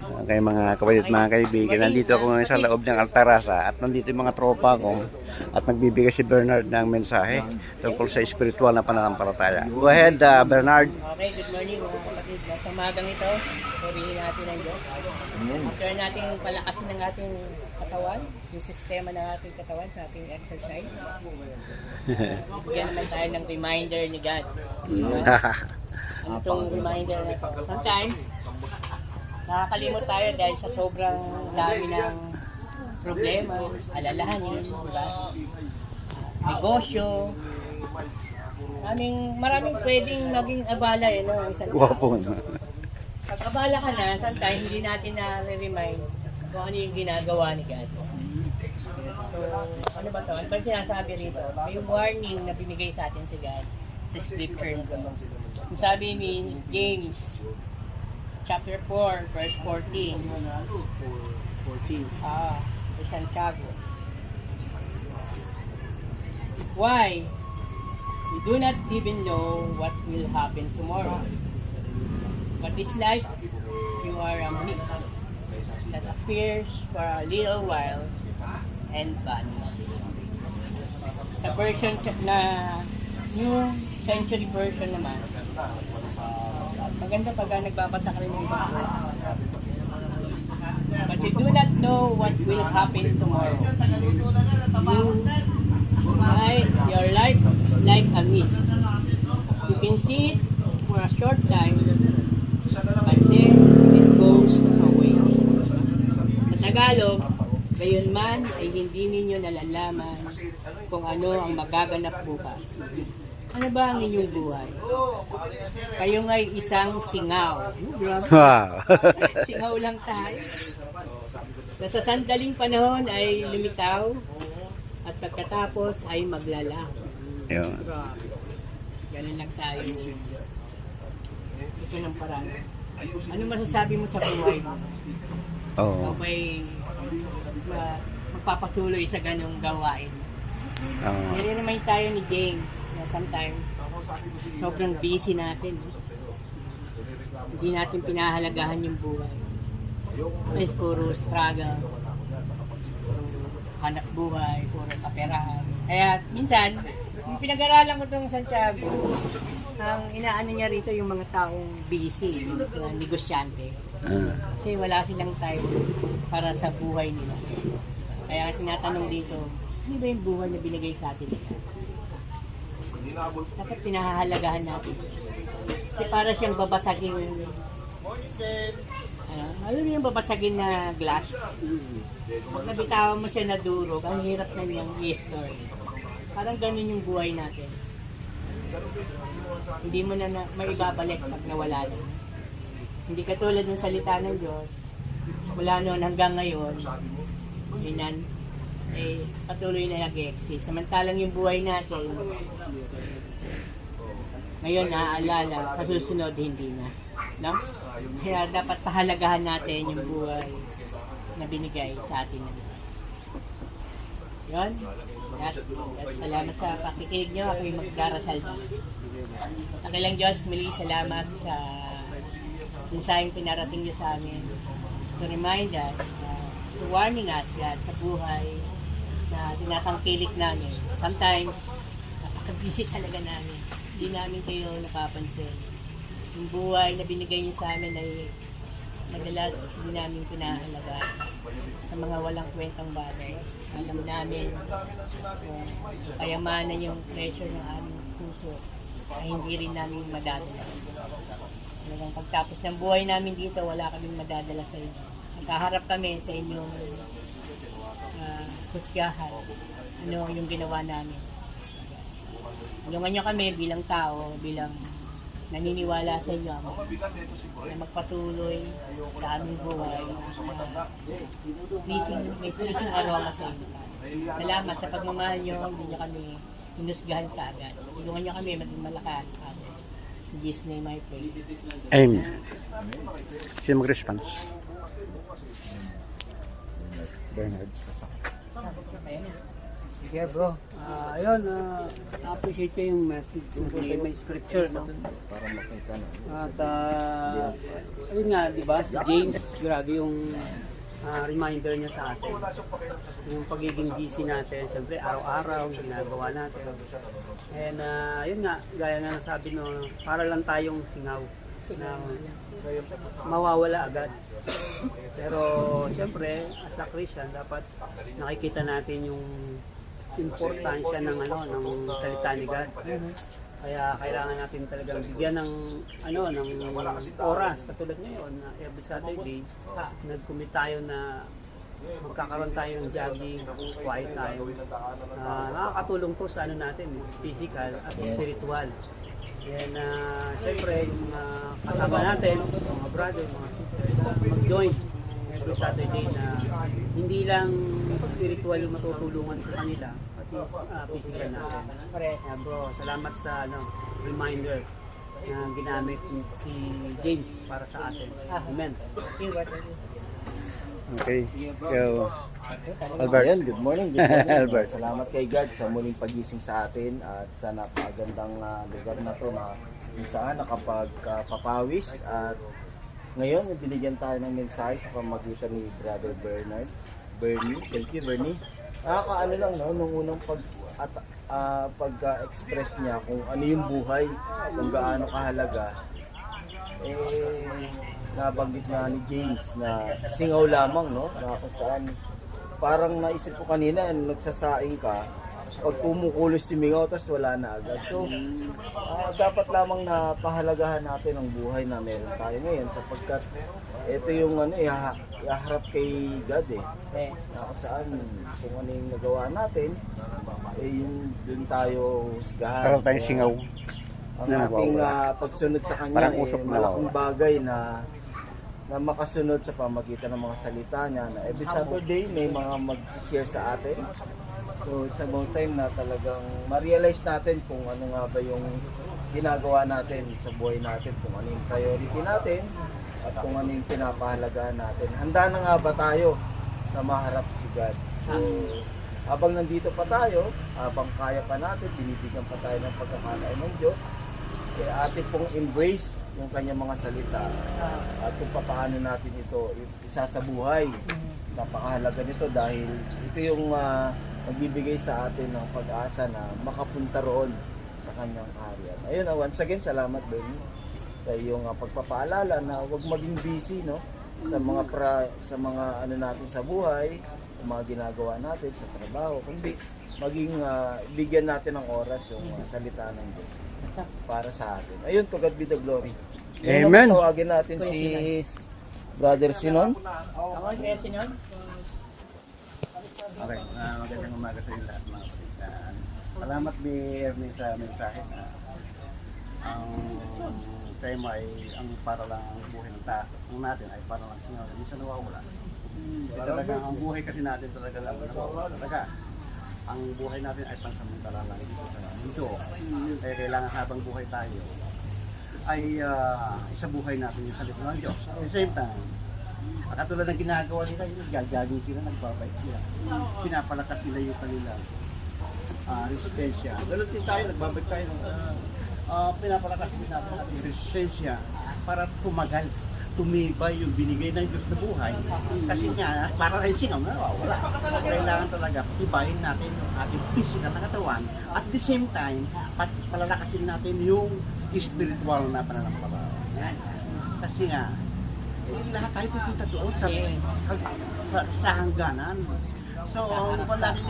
Kay mga kapatid, mga kaibigan, nandito ako ngayon sa loob ng Altarasa at nandito yung mga tropa ko at nagbibigay si Bernard ng mensahe tungkol sa espiritual na pananampalataya. Go ahead, Bernard. Okay, good morning mga kapatid. Sa umagang ito, purihin natin ang Diyos. After natin palakasin ng ating katawan, yung sistema ng ating katawan sa ating exercise, bigyan naman tayo ng reminder ni God. Ano itong reminder na ito? Sometimes, nakakalimot tayo dahil sa sobrang dami ng problema, alalahanin, diba? Negosyo, maraming pwedeng maging abala no? Wapo na. Pag abala ka na, sometimes hindi natin na-remind kung ano yung ginagawa ni God. So, ano ba ito? Ano ba sinasabi rito? May warning na binigay sa atin si God sa scripture na ito. Sabi ni James chapter 4 verse 14. Kay Santiago. Why? We do not even know what will happen tomorrow. But this life, you are a mist that appears for a little while and vanishes. Sa version na New Century Version naman, maganda pag nagbabasa ka rin ng ibang verse. But you do not know what will happen tomorrow. Your life is like a mist. You can see it for a short time, but then it goes away. Sa Tagalog, gayon man ay hindi ninyo nalalaman kung ano ang magaganap bukas. Ano ba ang inyong buhay? Kayo nga'y isang singaw. Wow. Singaw lang tayo. Na sa sandaling panahon ay lumitaw at pagkatapos ay maglalaho. Yun. Grabe. Ganun lang tayo. Ito ng parang. Ano masasabi mo sa buhay mo? Oo. Ikaw ba'y magpapatuloy sa ganung gawain? Hindi naman tayo ni James na sometimes sobrang busy natin. Hindi natin pinahalagahan yung buhay. Mas puro struggle, puro hanap buhay, puro kaperahan. Kaya minsan, yung pinag-aralan ko itong Santiago, ang inaano niya rito yung mga taong busy, yung mga negosyante. Kasi wala silang time para sa buhay nila. Kaya tinatanong dito, ano ba yung buhay na binigay sa atin nila? Dapat pinahahalagahan natin. Kasi para siyang babasagin, alam mo yung babasagin na glass? Pag nabitawan mo siya na durog, ang hirap na niyang i-store. Parang ganun yung buhay natin. Hindi mo na maibabalik pag nawala na. Hindi katulad ng salita ng Diyos, wala noon hanggang ngayon, yun patuloy na nag-exist. Samantalang yung buhay natin, ngayon naaalala, sa susunod hindi na. No? Kaya dapat pahalagahan natin yung buhay na binigay sa atin ng Diyos. Yun. At salamat sa pakikinig nyo. Ako'y magdarasal na. Nakilang Diyos, muli salamat sa mensaheng pinarating nyo sa amin. To remind us, to warning us, God, sa buhay na tinatangkilik namin. Sometimes, napaka-busy talaga namin. Hindi namin kayo napapansin. Yung buhay na binigay niyo sa amin ay madalas hindi namin pinahalagaan sa mga walang kwentang bagay. Alam namin yung kayamanan yung pressure ng aming puso ay hindi rin namin madadala. Hanggang pagtapos ng buhay namin dito, wala kaming madadala sa inyo. Nagkaharap kami sa inyong husgahan. Ano yung ginawa namin. Tulungan nyo kami bilang tao, bilang naniniwala sa inyo na magpatuloy sa aming buhay. May pleasing aroma sa inyo. Salamat sa pagmamahal nyo, hindi nyo kami hinusgahan sa agad. Tulungan nyo kami maging malakas. In Jesus' name I pray. Amen. Sino mag-response? Bernard. Sige bro, Ayun, appreciate ko yung message na binigay may scripture, no? Para makita na. At ayun nga, di ba, si James, grabe yung reminder niya sa atin. Yung pagiging busy natin, siyempre araw-araw, ginagawa natin. And yun nga, gaya nga nasabi no, para lang tayong singaw na mawawala agad. Pero siyempre, as a Christian, dapat nakikita natin yung importansya ng ng salita ni God. Kaya kailangan natin talagang bigyan ng oras katulad ngayon na every Saturday nag-commit tayo na magkakaroon tayo ng jogging, quiet tayo. Nakakatulong to sa natin, physical at spiritual. And syempre yung kasama natin, mga brother, mga sister, mag-join every Saturday na hindi lang spiritual yung matutulungan sa kanila, pati physical natin. Bro, salamat sa reminder na ginamit si James para sa atin. Amen. Okay. So, Albert. Ayan, good morning. Good morning. Albert. Salamat kay God sa muling pagising sa atin at sa napakagandang lugar na to na kung saan nakapagpapawis at ngayon binigyan tayo ng mensahe sa pamamagitan ni Brother Bernie. Thank you, Bernie. Nakakaano lang no, nung unang pag-express niya kung ano yung buhay, kung gaano kahalaga. Nabanggit na ni James na singaw lamang, no? Na kung saan parang naisip ko kanina, nagsasaing ka, pag kumukulos si Mingaw, tas wala na agad. So, dapat lamang na pahalagahan natin ang buhay na meron tayo ngayon sapagkat ito yung ihaharap kay God na kung saan kung ano yung nagawa natin, yung dun tayo husgahan. Parang tayong singaw. Ang ating pagsunod sa Kanya Parang usok na malaking bagay na makasunod sa pamagitan ng mga salita niya na every Saturday may mga mag-share sa atin. So it's about time na talagang ma-realize natin kung ano nga ba yung ginagawa natin sa buhay natin, kung ano yung priority natin at kung ano yung pinapahalagahan natin. Handa na nga ba tayo na maharap si God? So habang nandito pa tayo, habang kaya pa natin, binibigyan pa tayo ng pagkakalain ng Diyos, atin pong embrace yung kanyang mga salita at kung paano natin ito isasabuhay. Napakahalaga nito dahil ito yung magbibigay sa atin ng pag-asa na makapunta roon sa kanyang kaharian. Ayun, once again, salamat Bernie sa iyong pagpapaalala na huwag maging busy sa mga ano natin sa buhay, sa mga ginagawa natin sa trabaho, kundi maging bigyan natin ng oras yung salita ng Diyos para sa atin. Ayun, to God be the glory. Amen. Tawagin natin si Brother Sinon. Ako, Kuya Sinon. Okay, magandang umaga sa inyo lahat mga kapitbahay. Salamat ni Ernie sa mensahe na ang tema ay ang para lang ang buhay ng tao. Ang natin ay para lang singaw. Minsan nawawala. Talaga ang buhay kasi natin talaga lang nawawala. Talaga ang buhay natin ay pansamantala lang dito sa mundo. Kaya kailangan habang buhay tayo ay isabuhay natin yung salita ng Diyos. At the same time, katulad ng ginagawa nila, gagagin sila, nagbabike sila. Pinapalakas nila yung kanilang resistensya. Ganun din tayo, nagbabike tayo. Pinapalakas din natin ang resistensya para tumagal, tumibay yung binigay ng Diyos na buhay. Kasi nga, para rin singaw na wala. Kailangan talaga tibayin natin yung ating physical na katawan. At the same time, palalakasin natin yung spiritual na pananampalataya. Yan. Kasi nga, lahat tayo pupunta doon sa hangganan. So, ang natin